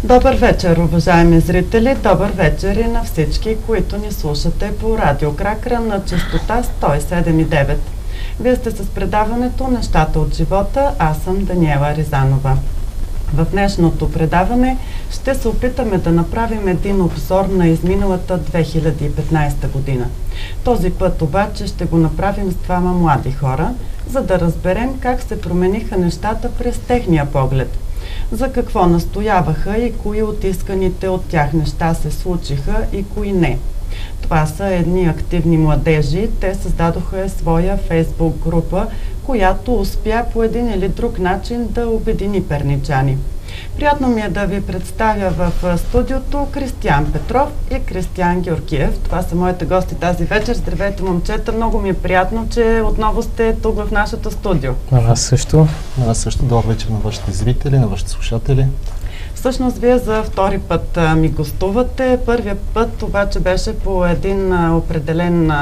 Добър вечер, уважаеми зрители! Добър вечер и на всички, които ни слушате по Радио Кракра на честота 107,9. Вие сте с предаването «Нещата от живота», аз съм Даниела Ризанова. В днешното предаване ще се опитаме да направим един обзор на изминалата 2015 година. Този път обаче ще го направим с двама млади хора, за да разберем как се промениха нещата през техния поглед. За какво настояваха и кои от исканите от тях неща се случиха и кои не. Това са едни активни младежи. Те създадоха своя фейсбук група, която успя по един или друг начин да обедини перничани. Приятно ми е да ви представя в студиото Кристиян Петров и Кристиян Георгиев. Това са моите гости тази вечер. Здравейте, момчета! Много ми е приятно, че отново сте тук в нашото студио. На нас също. На нас също. Добър вечер на вашите зрители, на вашите слушатели. Всъщност, вие за втори път ми гостувате. Първият път обаче беше по един определен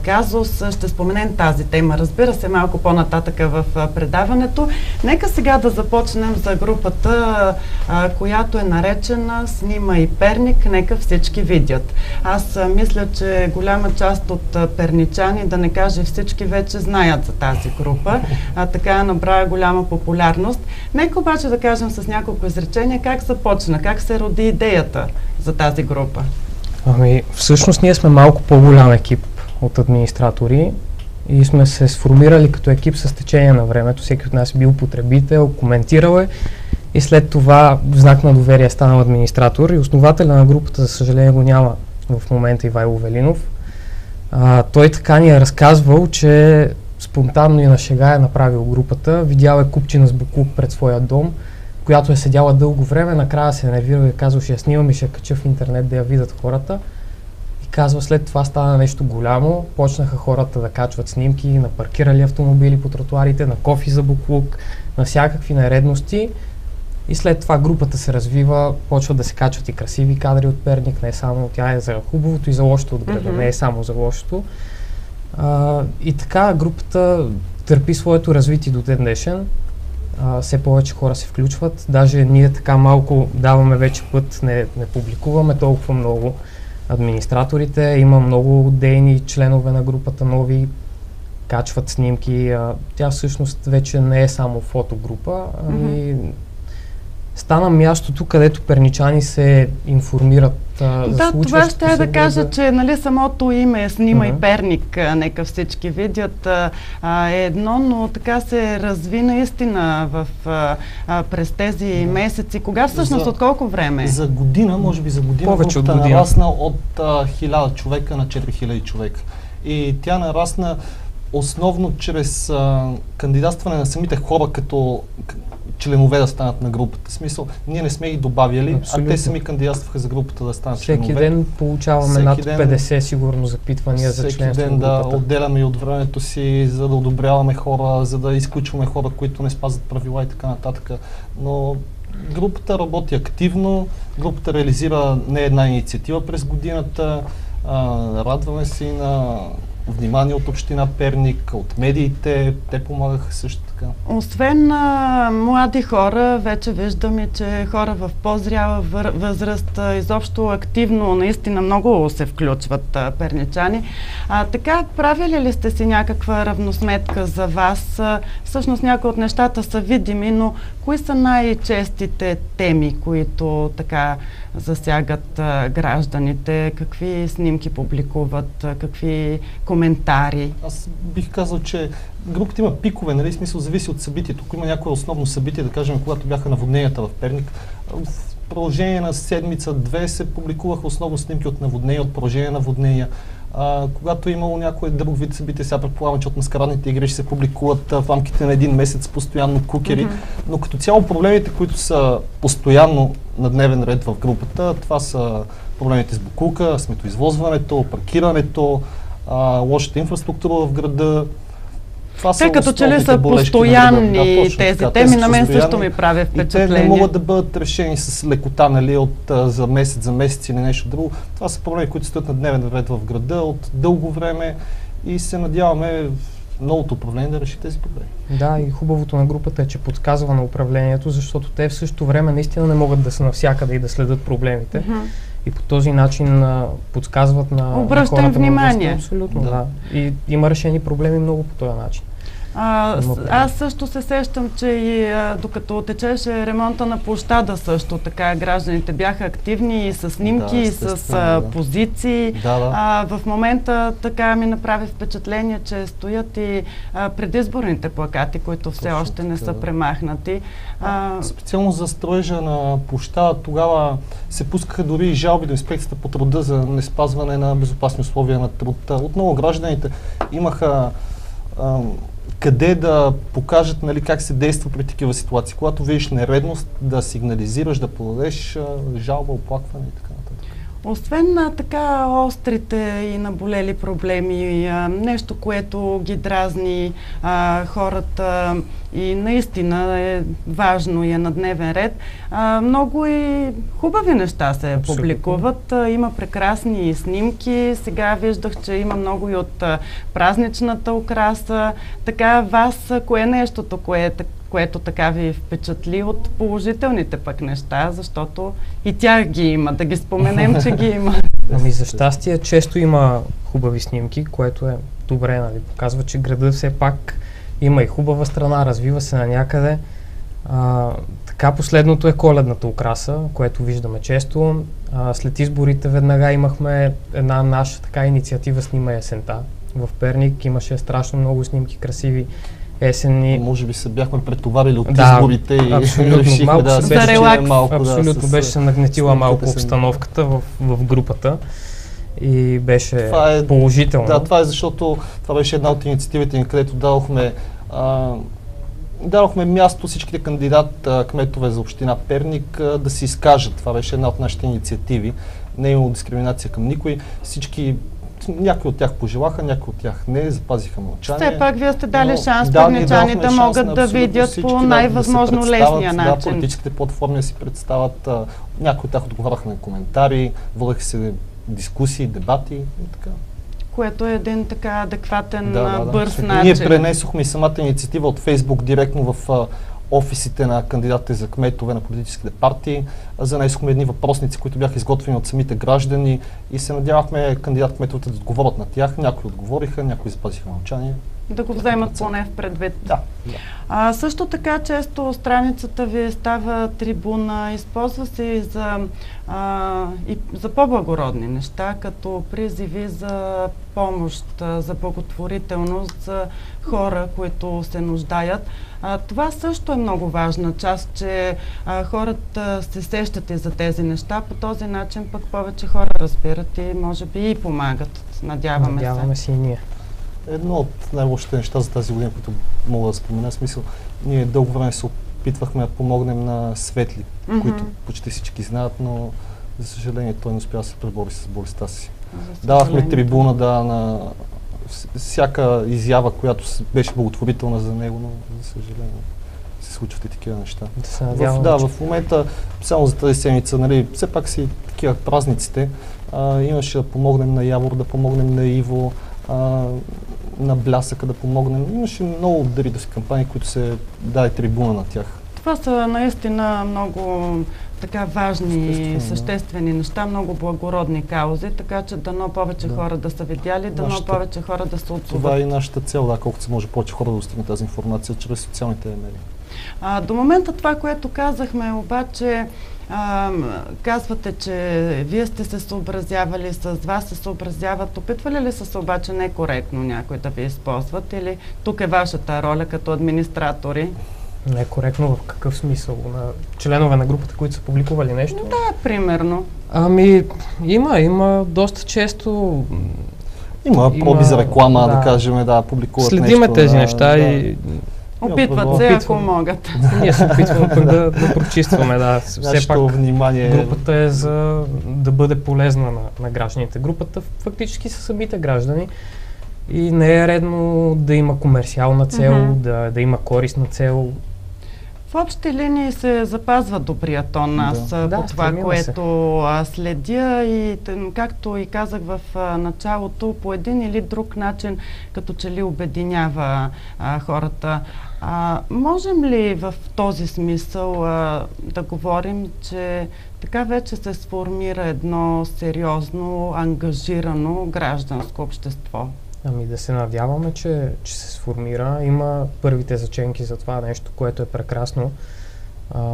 казус. Ще споменем тази тема, разбира се, малко по-нататъка в предаването. Нека сега да започнем за групата, която е наречена «Снимай Перник, нека всички видят». Аз мисля, че голяма част от перничани, да не кажа всички, вече знаят за тази група. Така набра голяма популярност. Нека обаче да кажем с няколко изречения как започна, как се роди идеята за тази група. Всъщност ние сме малко по-голям екип от администратори и сме се сформирали като екип с течение на времето. Всеки от нас е бил потребител, коментирал е и след това в знак на доверие станал администратор и основателя на групата, за съжаление, го няма в момента Ивайло Велинов. Той така ни е разказвал, че спонтанно и на шега е направил групата, видял е купчина с боклук пред своя дом, която е седяла дълго време, накрая се нервира и казва, ще я снимам и ще я кача в интернет да я видят хората. И казва, след това стана нещо голямо, почнаха хората да качват снимки на паркирали автомобили по тротуарите, на кофи за боклук, на всякакви нередности. И след това групата се развива, почват да се качват и красиви кадри от Перник, не само тя е за хубавото и за лошото от града, не е само за лошото. И така групата търпи своето развитие до ден днешен. Все повече хора се включват. Даже ние така малко даваме вече път, не публикуваме толкова много администраторите. Има много дейни членове на групата, нови, качват снимки. Тя всъщност вече не е само фотогрупа, ами стана мястото, където перничани се информират за случващото. Това ще е да кажа, че нали, самото име «Снимай Перник, нека всички видят» е едно, но така се разви наистина през тези месеци. Кога всъщност, от колко време? За година, може би за година, повече от година нарасна от 1000 човека на 4000 човека. И тя нарасна основно чрез кандидатстване на самите хора като членове да станат на групата. В смисъл, ние не сме ги добавяли, абсолютно. А те сами кандидатстваха за групата да станат членове. Всеки ден получаваме над 50 сигурно запитвания за членство. Всеки ден да отделяме и от времето си, за да одобряваме хора, за да изключваме хора, които не спазват правила и така нататък. Но групата работи активно, групата реализира не една инициатива през годината, радваме се и на внимание от община Перник, от медиите, те помагаха също така. Освен млади хора, вече виждаме, че хора в по-зряла възраст изобщо активно, наистина много се включват перничани. Така, правили ли сте си някаква равносметка за вас? Всъщност някои от нещата са видими, но кои са най-честите теми, които така засягат гражданите? Какви снимки публикуват? Какви коментари? Аз бих казал, че групата има пикове, нали, смисъл зависи от събитието. Ако има някое основно събитие, да кажем, когато бяха наводненията в Перник, в продължение на седмица-две се публикуваха основно снимки от наводнения, от поражение на наводнения. Когато е имало някой друг вид събитие, сега предполагам, че от маскарадните игри ще се публикуват в рамките на един месец постоянно кукери, но като цяло проблемите, които са постоянно на дневен ред в групата, това са проблемите с боклука, сметоизвозването, паркирането, лошата инфраструктура в града. Те като че ли са постоянни тези теми, на мен също ми прави впечатление. И те не могат да бъдат решени с лекота, нали, за месец или нещо друго. Това са проблеми, които стоят на дневен ред в града от дълго време и се надяваме новото управление да реши тези проблеми. Да, и хубавото на групата е, че подсказва на управлението, защото те в същото време наистина не могат да са навсякъде и да следят проблемите. И по този начин подсказват на хората внимание. Абсолютно, да. И има решени проблеми много по този начин. Аз също се сещам, че и докато течеше ремонта на площада също така, гражданите бяха активни и с снимки, и с позиции. В момента така ми направи впечатление, че стоят и предизборните плакати, които все още не са премахнати. Специално за строежа на площада, тогава се пускаха дори и жалби до инспекцията по труда за неспазване на безопасни условия на труд. Отново гражданите имаха къде да покажат, нали, как се действа при такива ситуации. Когато видиш нередност, да сигнализираш, да подадеш жалба, оплакване и така нататък. Освен на така острите и наболели проблеми, нещо, което ги дразни хората и наистина е важно и е на дневен ред, много и хубави неща се публикуват. Има прекрасни снимки. Сега виждах, че има много и от празничната украса. Така, вас, кое е нещото, което така ви впечатли от положителните пък неща, защото и тях ги има, да ги споменем, че ги има. Ами за щастие често има хубави снимки, което е добре, нали, показва, че градът все пак има и хубава страна, развива се на някъде. Така последното е коледната украса, което виждаме често. След изборите веднага имахме една наша така инициатива "Снимай есента". В Перник имаше страшно много снимки, красиви есенни. Може би се бяхме претоварили от изборите и решихме абсолютно беше се нагнетила малко обстановката в групата и беше положително. Да, това е защото това беше една от инициативите ни, където дадохме място всичките кметове за община Перник да се изкажат. Това беше една от нашите инициативи. Не е имало дискриминация към никой. Някои от тях пожелаха, някои от тях не, запазиха мълчание. Все пак вие сте дали шанс перничани да могат да видят по най-възможно лесния начин. Да, политическите платформи си представят, някои от тях отговаряха на коментари, водеха се дискусии, дебати и така. Което е един така адекватен, бърз начин. Ние пренесохме и самата инициатива от Фейсбук директно в офисите на кандидатите за кметове на политическите партии. Занесохме едни въпросници, които бяха изготвени от самите граждани и се надявахме кандидат-кметовете да отговорят на тях. Някои отговориха, някои запазиха мълчание. Да го вземат поне в предвид. Да. Също така често страницата ви става трибуна, използва се и за по-благородни неща, като призиви за помощ, за благотворителност, за хора, които се нуждаят. Това също е много важна част, че хората се сещат и за тези неща. По този начин пък повече хора разбират и може би и помагат. Надяваме се и ние. Едно от най-лошите неща за тази година, които мога да спомена, смисъл, ние дълго време се опитвахме да помогнем на Светли, които почти всички знаят, но за съжаление той не успя да се пребори с болестта си. Давахме трибуна на всяка изява, която беше благотворителна за него, но за съжаление се случват и такива неща. В момента, само за тази седмица, нали, все пак си такива празниците, имаше да помогнем на Явор, да помогнем на Иво, на Блясъка да помогнем. Имаше много дарителски кампании, които се даде трибуна на тях. Това са наистина много така важни, съществени неща, много благородни каузи, така че дано повече хора да са видяли, дано повече хора да се отзоват. Това е и нашата цел, колкото се може повече хора да достигнат тази информация чрез социалните медии. До момента това, което казахме, обаче казвате, че вие сте се съобразявали с вас, се съобразяват. Опитвали ли са се обаче некоректно някой да ви използват или тук е вашата роля като администратори? Некоректно в какъв смисъл? На членове на групата, които са публикували нещо? Да, примерно. Има доста често. Има проби за реклама, да кажем, публикуват нещо. Следиме тези неща и опитват се, ако могат. Ние се опитваме пък да прочистваме, все пак внимание. Групата е за да бъде полезна на гражданите. Групата фактически са самите граждани и не е редно да има комерциална цел, да има корисна цел. В общи линии се запазва добрия тон. Аз по това, което следя и както и казах в началото, по един или друг начин като че ли обединява хората. Можем ли в този смисъл да говорим, че така вече се сформира едно сериозно, ангажирано гражданско общество? Ами да се надяваме, че се сформира. Има първите заченки за това нещо, което е прекрасно.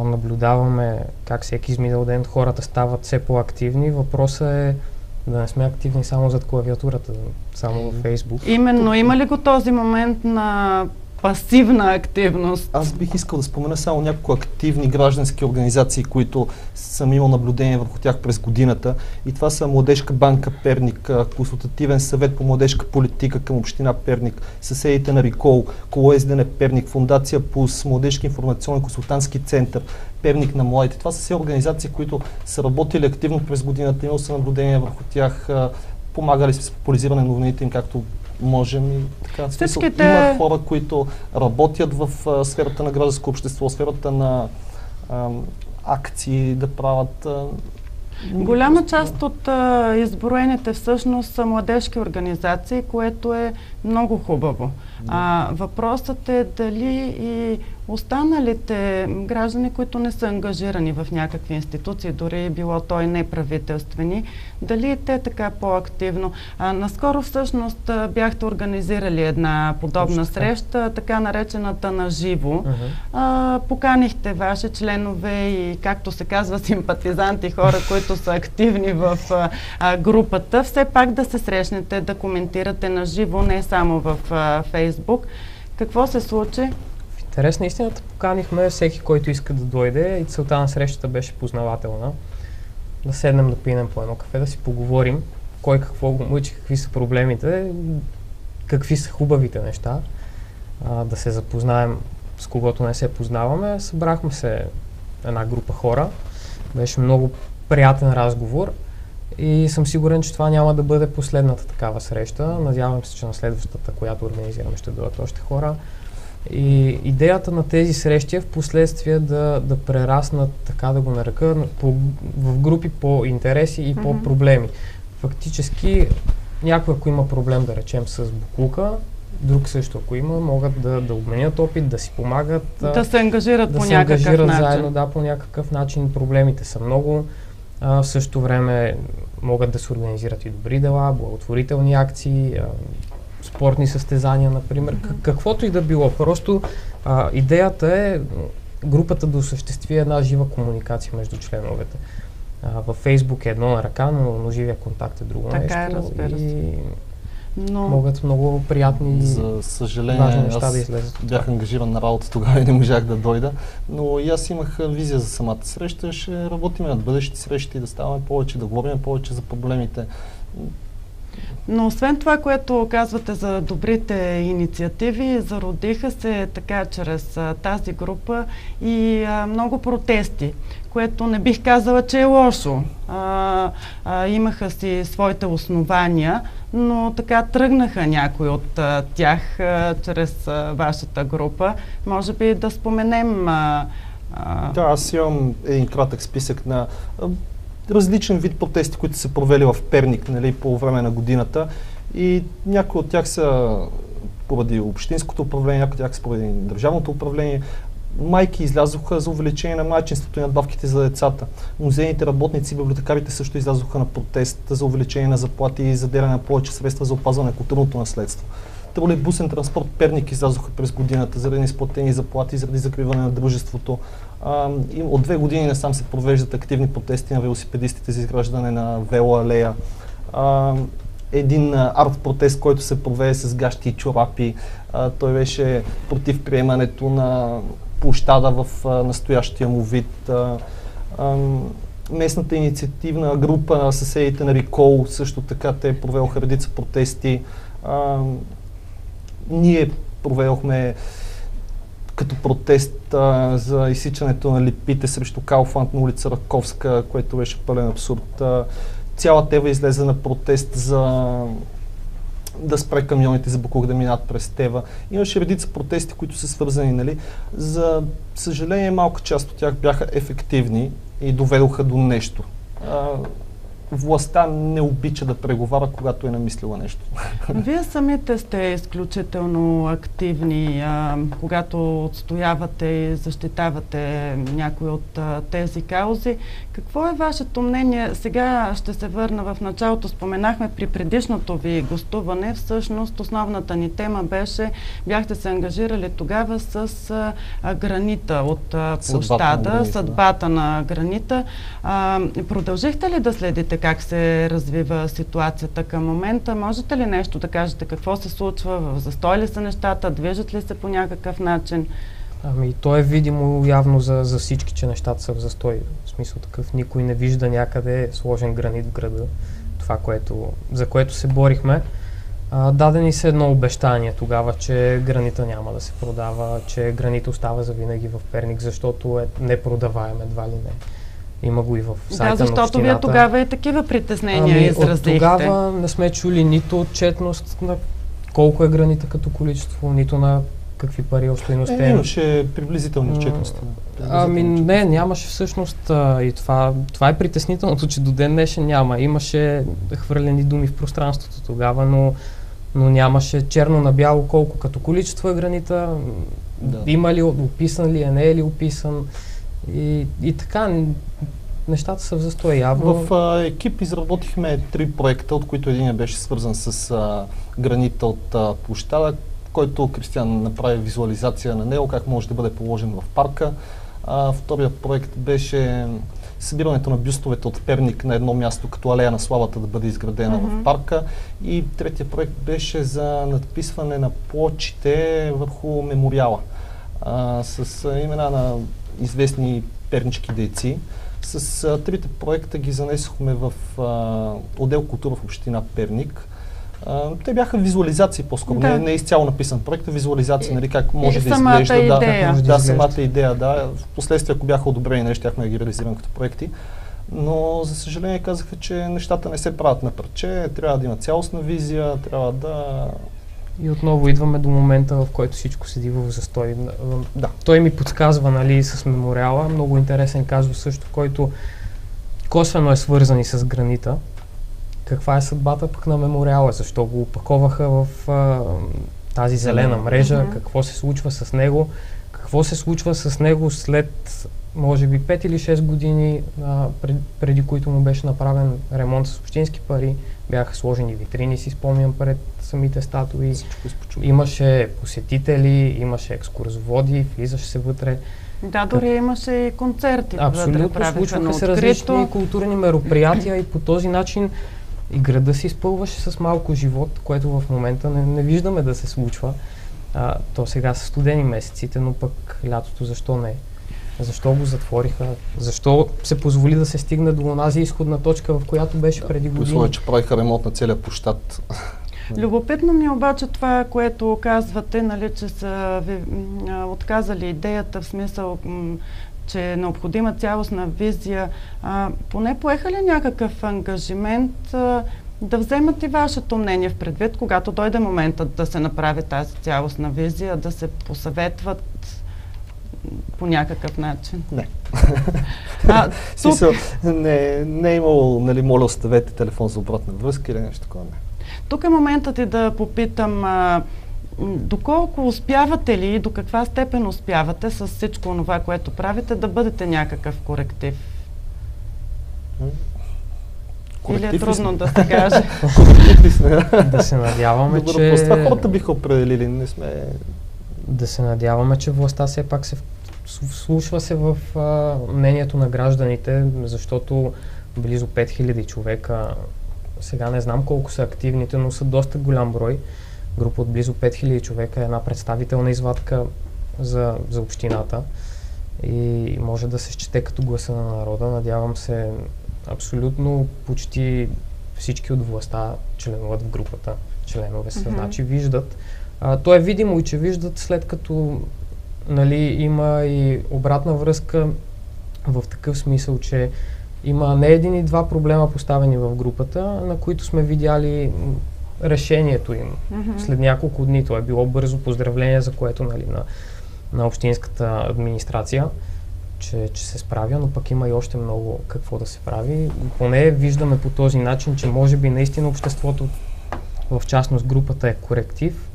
Наблюдаваме как всеки изминал ден хората стават все по-активни. Въпросът е да не сме активни само зад клавиатурата, само във Фейсбук. Именно, има ли го този момент на пасивна активност? Аз бих искал да спомена само няколко активни граждански организации, които съм имал наблюдение върху тях през годината. И това са Младежка банка Перник, Консултативен съвет по младежка политика към община Перник, съседите на Рикол, Коло СДН Перник, Фондация ПУС, Младежки информационен консултантски център, Перник на младите. Това са все организации, които са работили активно през годината, имал съм наблюдение върху тях, помагали с популяризиране на новините им, както можем и така. Има хора, които работят в сферата на гражданско общество, сферата на акции да правят. Голяма част от изброените всъщност са младежки организации, което е много хубаво. Въпросът е дали и останалите граждани, които не са ангажирани в някакви институции, дори било то и неправителствени, дали те така по-активно. Наскоро всъщност бяхте организирали една подобна среща, така наречената на живо. Поканихте ваши членове и, както се казва, симпатизанти, хора, които са активни в групата, все пак да се срещнете, да коментирате на живо, не само в Фейсбук. Какво се случи? В интерес на истината поканихме всеки, който иска да дойде и целта на срещата беше познавателна. Да седнем да пинем по едно кафе, да си поговорим кой какво го мъчи, какви са проблемите, какви са хубавите неща, да се запознаем с когото не се познаваме. Събрахме се една група хора, беше много приятен разговор и съм сигурен, че това няма да бъде последната такава среща. Надявам се, че на следващата, която организираме, ще дойдат още хора. И идеята на тези срещи е в последствие да прераснат, така да го нарека, в групи по интереси и по проблеми. Фактически, някой ако има проблем, да речем, с боклука, друг също ако има, могат да обменят опит, да си помагат. Да се ангажират по някакъв начин. Заедно, да, по някакъв начин. Проблемите са много. В същото време могат да се организират и добри дела, благотворителни акции, спортни състезания, например, каквото и да било. Просто идеята е групата да осъществи една жива комуникация между членовете. Във Фейсбук е едно на ръка, но живия контакт е друго нещо. Така е, разбира се. Могат много приятни и важни неща да излезат. Бях ангажиран на работа тогава и не можах да дойда, но и аз имах визия за самата среща. Ще работим над бъдещи срещи, да ставаме повече, да говорим повече за проблемите. Но освен това, което казвате за добрите инициативи, зародиха се така чрез тази група и много протести, което не бих казала, че е лошо. Имаха си своите основания, но така тръгнаха някои от тях чрез вашата група. Може би да споменем... Да, аз имам един кратък списък на различен вид протести, които се провели в Перник, нали, по време на годината, и някои от тях са поради общинското управление, някои от тях са поради държавното управление. Майки излязоха за увеличение на майчинството и надбавките за децата. Музейните работници и библиотекарите също излязоха на протест за увеличение на заплати и заделяне на повече средства за опазване на културното наследство. Тролейбусен транспорт Перник излязоха през годината заради неизплатени заплати, заради закриване на дружеството. От 2 години насам се провеждат активни протести на велосипедистите за изграждане на велоалея. Един арт-протест, който се проведе с гащи и чорапи. Той беше против приемането на площада в настоящия му вид. Местната инициативна група съседите на Рикол също така те проведоха редица протести. Ние проведохме като протест за изсичането на липите срещу Кауфланд на улица Раковска, което беше пълен абсурд. Цяла Тева излезе на протест за да спре камионите за боклук да минат през Тева. Имаше редица протести, които са свързани, нали. За съжаление, малка част от тях бяха ефективни и доведоха до нещо. Властта не обича да преговаря, когато е намислила нещо. Вие самите сте изключително активни, когато отстоявате и защитавате някои от тези каузи. Какво е вашето мнение? Сега ще се върна в началото. Споменахме при предишното ви гостуване. Всъщност основната ни тема беше, бяхте се ангажирали тогава с гранита от площада, съдбата на гранита. Продължихте ли да следите как се развива ситуацията към момента? Можете ли нещо да кажете какво се случва? В застой ли са нещата? Движат ли се по някакъв начин? Ами, то е видимо явно за всички, че нещата са в застой. В смисъл такъв, никой не вижда някъде сложен гранит в града. Това, за което се борихме. Дадени се едно обещание тогава, че гранита няма да се продава, че гранит остава завинаги в Перник, защото е непродаваем, едва ли не. Има го и в сайта на общината. Защото вие тогава и такива притеснения изразихте. От тогава не сме чули нито отчетност на колко е гранита като количество, нито на какви пари е стойността. Имаше приблизителни отчетности. Нямаше всъщност и това е притеснителното, че до ден днешен няма. Имаше хвърлени думи в пространството тогава, но нямаше черно на бяло колко като количество е гранита, има ли, описан ли е, не е ли описан. И така, нещата са в застой явно. В екип изработихме 3 проекта, от които един беше свързан с гранита от площада, който Кристиан направи визуализация на него, как може да бъде положен в парка. Втория проект беше събирането на бюстовете от Перник на едно място, като алея на славата да бъде изградена в парка. И третия проект беше за надписване на плочите върху мемориала с имена на известни пернички дейци. С трите проекта ги занесохме в отдел култура в община Перник. Те бяха визуализации по-скоро, не е изцяло написан проект, визуализация, нали, как може да изглежда. Самата идея, да. Впоследствие, ако бяха одобрени, не щяхме да ги реализираме като проекти. Но, за съжаление, казаха, че нещата не се правят на парче, трябва да има цялостна визия, трябва да... И отново идваме до момента, в който всичко седи в застой. Да. Той ми подсказва, нали, с мемориала, много интересен казус също, който косвено е свързан и с гранита. Каква е съдбата пък на мемориала? Защо го опаковаха в тази зелена мрежа? Какво се случва с него? Какво се случва с него след, може би, 5 или 6 години, преди които му беше направен ремонт с общински пари? Бяха сложени витрини, си спомням, пред самите статуи. Имаше посетители, имаше екскурзоводи, влизаше се вътре. Да, дори имаше и концерти. Абсолютно, случваха се различни културни мероприятия и по този начин и града се изпълваше с малко живот, което в момента не виждаме да се случва. То сега са студени месеците, но пък лятото защо не? Защо го затвориха? Защо се позволи да се стигне до онази изходна точка, в която беше преди години? Условие, че правиха ремонт на целия площад. Любопитно ми е обаче това, което казвате, нали, че са ви отказали идеята в смисъл, че е необходима цялостна визия. Поне поеха ли някакъв ангажимент да вземат и вашето мнение в предвид, когато дойде моментът да се направи тази цялостна визия, да се посъветват по някакъв начин? Не. Не е имало, нали, моля, оставете телефон за обратна връзка или нещо такова. Не. Тук е моментът и да попитам, доколко успявате ли и до каква степен успявате с всичко това, което правите, да бъдете някакъв коректив? Или е трудно да се каже? Да се надяваме, че... Това хората биха определили, не сме... Да се надяваме, че властта все пак се вслушва се в мнението на гражданите, защото близо 5000 човека, сега не знам колко са активните, но са доста голям брой. Група от близо 5000 човека е една представителна извадка за общината и може да се счете като гласа на народа. Надявам се, абсолютно почти всички от властта членуват в групата. Членове са, значи виждат. То е видимо и че виждат, след като, нали, има и обратна връзка в такъв смисъл, че има не един и два проблема поставени в групата, на които сме видяли решението им. След няколко дни, това е било бързо поздравление, за което нали, на общинската администрация, че се справя, но пък има и още много какво да се прави. Поне виждаме по този начин, че може би наистина обществото, в частност групата е коректив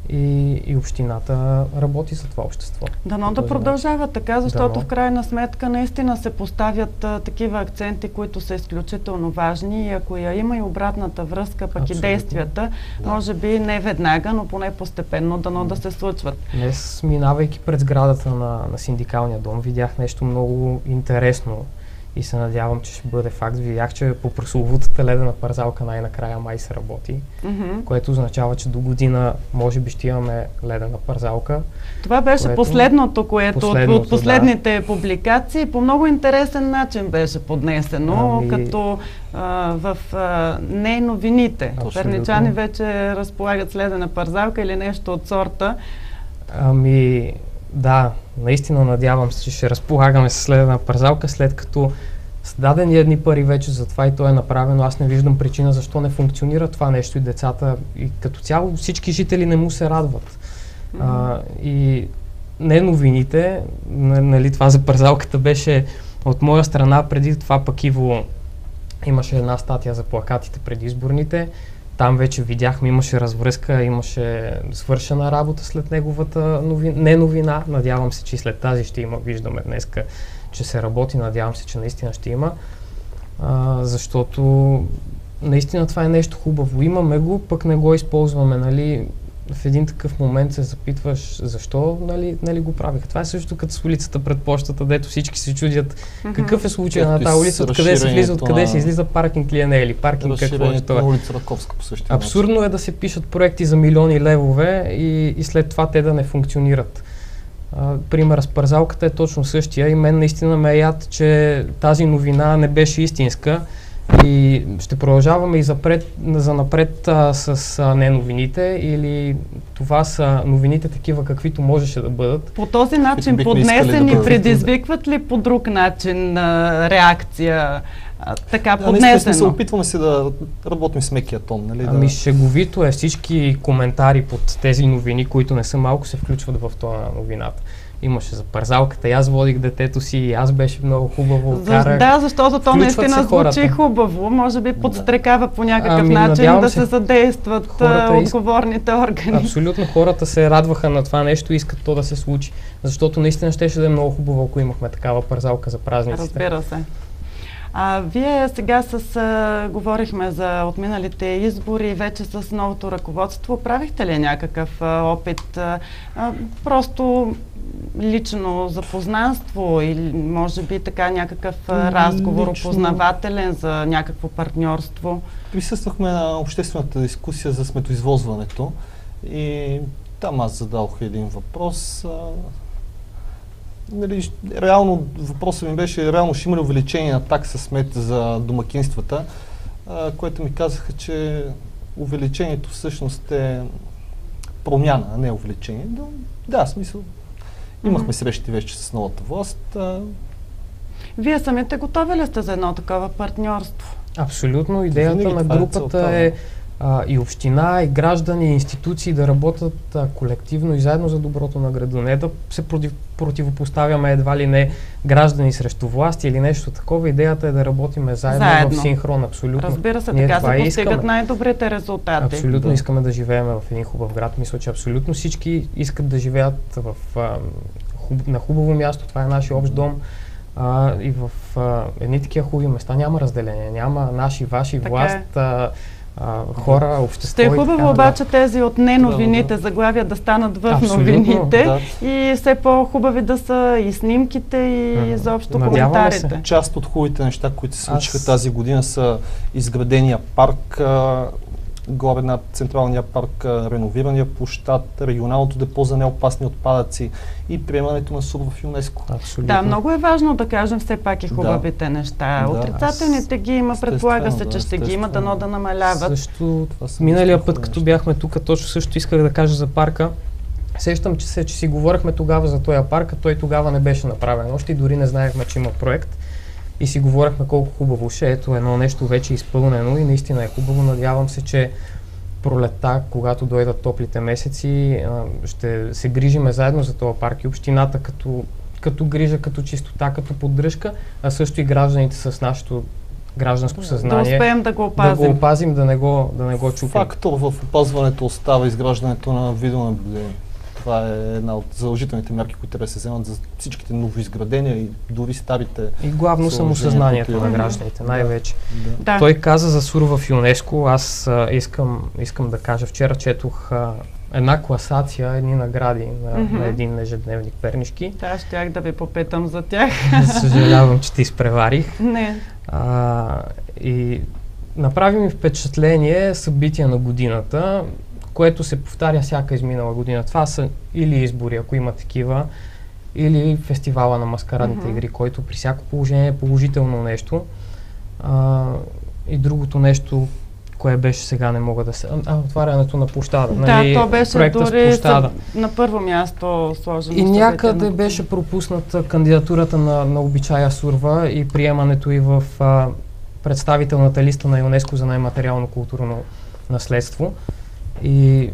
и общината работи за това общество. Дано да продължава така, защото в крайна сметка наистина се поставят такива акценти, които са изключително важни и ако я има и обратната връзка, пък и действията, може би не веднага, но поне постепенно дано да се случват. Днес, минавайки пред сградата на синдикалния дом, видях нещо много интересно и се надявам, че ще бъде факт. Видях, че по прословутата ледена парзалка най-накрая май се работи, което означава, че до година може би ще имаме ледена парзалка. Това беше последното, което от последните публикации по много интересен начин беше поднесено, като в не новините. Перничани вече разполагат с ледена парзалка или нещо от сорта. Да, наистина надявам се, че ще разполагаме с ледена парзалка, след като са дадени едни пари вече за това и то е направено. Аз не виждам причина защо не функционира това нещо и децата и като цяло всички жители не му се радват. И не новините, нали, това за парзалката беше от моя страна, преди това пък Иво имаше една статия за плакатите предизборните. Там вече видяхме, имаше развръзка, имаше свършена работа след неговата новина. Надявам се, че и след тази ще има. Виждаме днеска, че се работи. Надявам се, че наистина ще има. Защото наистина това е нещо хубаво. Имаме го, пък не го използваме. Нали? В един такъв момент се запитваш защо нали го правиха. Това е също като с улицата пред пощата, дето всички се чудят какъв е случай на тази улица, откъде се влиза, откъде се излиза, паркинг ли е не, или паркинг какво е това. Улица Раковска по същия начин. Абсурдно е да се пишат проекти за милиони левове и след това те да не функционират. Пример с парзалката е точно същия и мен наистина ме яд, че тази новина не беше истинска. И ще продължаваме и занапред с не новините или това са новините такива, каквито можеше да бъдат. По този начин поднесени предизвикват ли по друг начин реакция? Така поднесено. Опитваме се да работим с мекия тон. Нали? Шеговито е, всички коментари под тези новини, които не са малко, се включват в това новината. Имаше за парзалката, и аз водих детето си, и аз беше много хубаво. Да, защото то наистина звучи хубаво. Може би подстрекава по някакъв начин да се задействат отговорните органи. Абсолютно, хората се радваха на това нещо и искат то да се случи. Защото наистина щеше да е много хубаво, ако имахме такава парзалка за празниците. Разбира се. Вие сега говорихме за отминалите избори, вече с новото ръководство. Правихте ли някакъв опит, просто лично запознанство или може би така някакъв разговор опознавателен за някакво партньорство? Присъствахме на обществената дискусия за сметоизвозването и там аз зададох един въпрос. Реално въпросът ми беше, реално ще има ли увеличение на такса смет за домакинствата, което ми казаха, че увеличението всъщност е промяна, а не увеличение. Да, смисъл. Имахме срещи вече с новата власт. Вие самите готови ли сте за едно такова партньорство? Абсолютно. Идеята на групата е и община, и граждани, и институции да работят колективно и заедно за доброто на града. Не да се противопоставяме едва ли не граждани срещу власти или нещо такова. Идеята е да работиме заедно в синхрон. Абсолютно. Разбира се, така се постигат най-добрите резултати. Абсолютно искаме да живеем в един хубав град. Мисля, че абсолютно всички искат да живеят на хубаво място. Това е нашия общ дом. И в едни такива хубави места няма разделение. Няма наши, ваши, власт, хора, общество. Ще е хубаво обаче тези от неновините заглавия да станат в новините и все по-хубави да са и снимките и изобщо коментарите. Част от хубавите неща, които се случиха тази година, са изградения парк, горе над Централния парк, реновирания площад, регионалното депо за неопасни отпадъци и приемането на СУР в ЮНЕСКО. Да, много е важно да кажем все пак и хубавите неща. Отрицателните ги има, предполага се, че ще ги има, дано да намаляват. Също миналия път, като бяхме тук, точно също исках да кажа за парка. Сещам, че си говорихме тогава за този парк, а той тогава не беше направен. Още и дори не знаехме, че има проект. И си говорихме колко хубаво ще. Ето едно нещо вече изпълнено и наистина е хубаво. Надявам се, че пролетта, когато дойдат топлите месеци, ще се грижиме заедно за този парк и общината като грижа, като чистота, като поддръжка, а също и гражданите с нашето гражданско съзнание. Да успеем да го опазим. Да го опазим, да не го чупим. Фактор в опазването остава изграждането на видеонаблюдение. Това е една от задължителните мерки, които трябва да се вземат за всичките новоизградения и дори старите. И главно самосъзнанието на гражданите, най-вече. Да. Той каза за Сурова в ЮНЕСКО. Аз искам да кажа, вчера четох една класация, едни награди на един ежедневник пернишки. Да, щях да ви попитам за тях. Съжалявам, че ти изпреварих. Не. И направи ми впечатление събития на годината, което се повтаря всяка изминала година. Това са или избори, ако има такива, или фестивала на маскарадните игри, който при всяко положение е положително нещо. И другото нещо, кое беше сега, не мога да се... отварянето на площада. Да, нали, то беше дори на първо място сложено. И някъде беше пропусната кандидатурата на Обичая Сурва и приемането и в представителната листа на ЮНЕСКО за най-материално културно наследство. И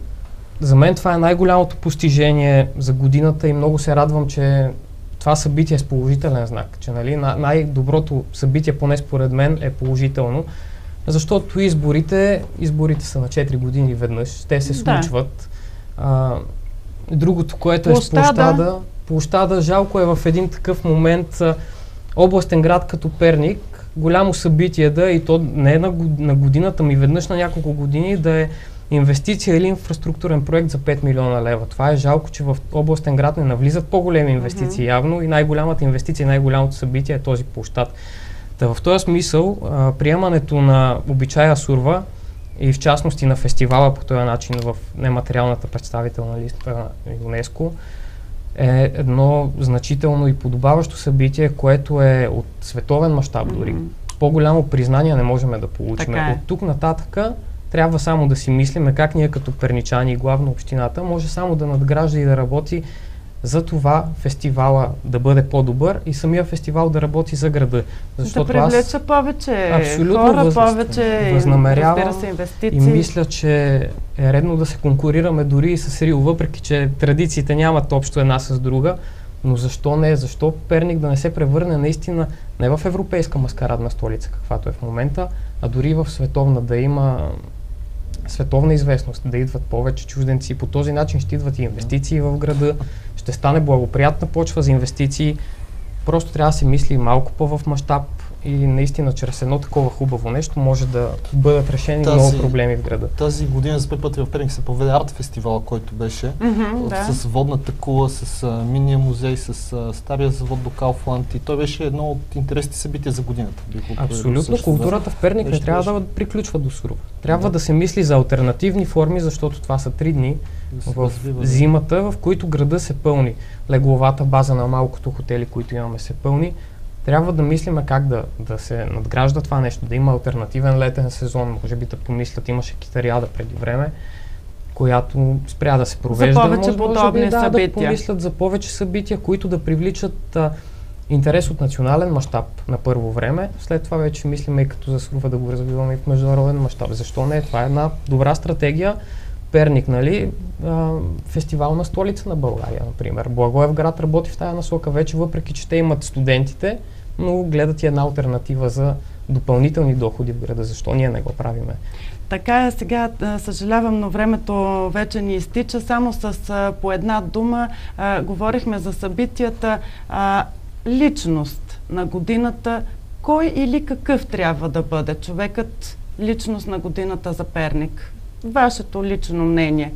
за мен това е най-голямото постижение за годината и много се радвам, че това събитие е с положителен знак, че нали, най-доброто събитие, поне според мен, е положително, защото изборите са на 4 години веднъж, те се случват. Другото, което е с площада, жалко е в един такъв момент областен град като Перник, голямо събитие и то не е на годината, ми веднъж на няколко години да е инвестиция или инфраструктурен проект за 5 милиона лева. Това е жалко, че в областен град не навлизат по-големи инвестиции явно и най-голямата инвестиция, най-голямото събитие е този площад. В този смисъл, приемането на Обичая Сурва и в частности на фестивала по този начин в нематериалната представителна листа на ЮНЕСКО е едно значително и подобаващо събитие, което е от световен мащаб дори. По-голямо признание не можем да получим. От тук нататъка трябва само да си мислиме как ние като перничани и главно общината може само да надгражда и да работи за това фестивала да бъде по-добър и самия фестивал да работи за града. Защото да привлеча повече хора, повече възнамерявам инвестиции. И мисля, че е редно да се конкурираме дори и с Рио, въпреки че традициите нямат общо една с друга. Но защо не? Защо Перник да не се превърне наистина не в европейска маскарадна столица, каквато е в момента, а дори в световна, да има световна известност, да идват повече чужденци. По този начин ще идват и инвестиции в града, ще стане благоприятна почва за инвестиции. Просто трябва да се мисли малко по-в мащаб и наистина чрез едно такова хубаво нещо може да бъдат решени много проблеми в града. Тази година за първи път в Перник се проведе арт фестивал, който беше с водната кула, с миния музей, с стария завод до Кауфланд и той беше едно от интересните събития за годината. Абсолютно. Културата в Перник не трябва да приключва до Сурова. Трябва да се мисли за алтернативни форми, защото това са 3 дни в зимата, в които града се пълни. Легловата база на малкото хотели, които имаме, се пълни. Трябва да мислиме как да се надгражда това нещо, да има алтернативен летен сезон. Може би да помислят, имаше китариада преди време, която спря да се провежда. За повече подобни събития. Да помислят за повече събития, които да привличат интерес от национален мащаб на първо време. След това вече мислиме и като за Сурва да го развиваме и в международен мащаб. Защо не? Това е една добра стратегия. Перник, нали, фестивална столица на България, например. Благоевград работи в тая насока вече, въпреки че те имат студентите, но гледат и една алтернатива за допълнителни доходи в града. Защо ние не го правиме? Така е, сега съжалявам, но времето вече ни изтича. Само с по една дума говорихме за събитията. Личност на годината. Кой или какъв трябва да бъде човекът личност на годината за Перник? Вашето лично мнение?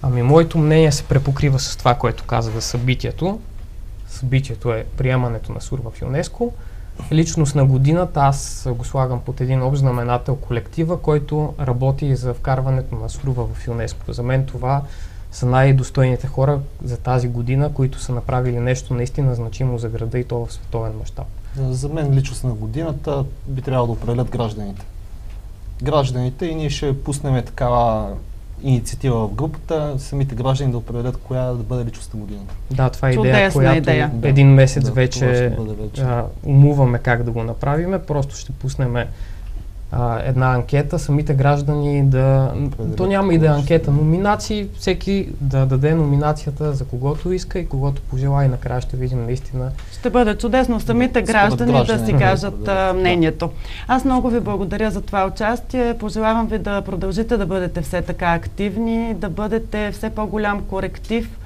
Моето мнение се препокрива с това, което каза за събитието. Събитието е приемането на Сурва в ЮНЕСКО. Личност на годината аз го слагам под един общ знаменател колектива, който работи за вкарването на Сурва в ЮНЕСКО. За мен това са най-достойните хора за тази година, които са направили нещо наистина значимо за града и то в световен мащаб. За мен личност на годината би трябвало да определят гражданите и ние ще пуснем такава инициатива в групата, самите граждани да определят коя да бъде личност на годината. Да, това е идея, която един месец вече умуваме как да го направиме. Просто ще пуснем една анкета, самите граждани да... То няма и да е анкета, номинации, всеки да даде номинацията за когото иска и когото пожела и накрая ще видим наистина. Ще бъде чудесно самите граждани да си кажат мнението. Аз много ви благодаря за това участие. Пожелавам ви да продължите да бъдете все така активни, да бъдете все по-голям коректив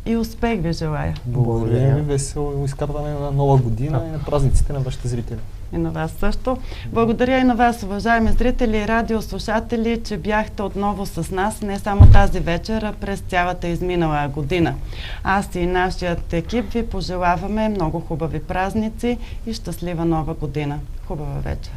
и успех ви желая. Благодаря ви, весело изкарване на нова година и на празниците на вашите зрители. И на вас също. Благодаря и на вас, уважаеми зрители и радиослушатели, че бяхте отново с нас не само тази вечер, а през цялата изминала година. Аз и нашият екип ви пожелаваме много хубави празници и щастлива нова година. Хубава вечер!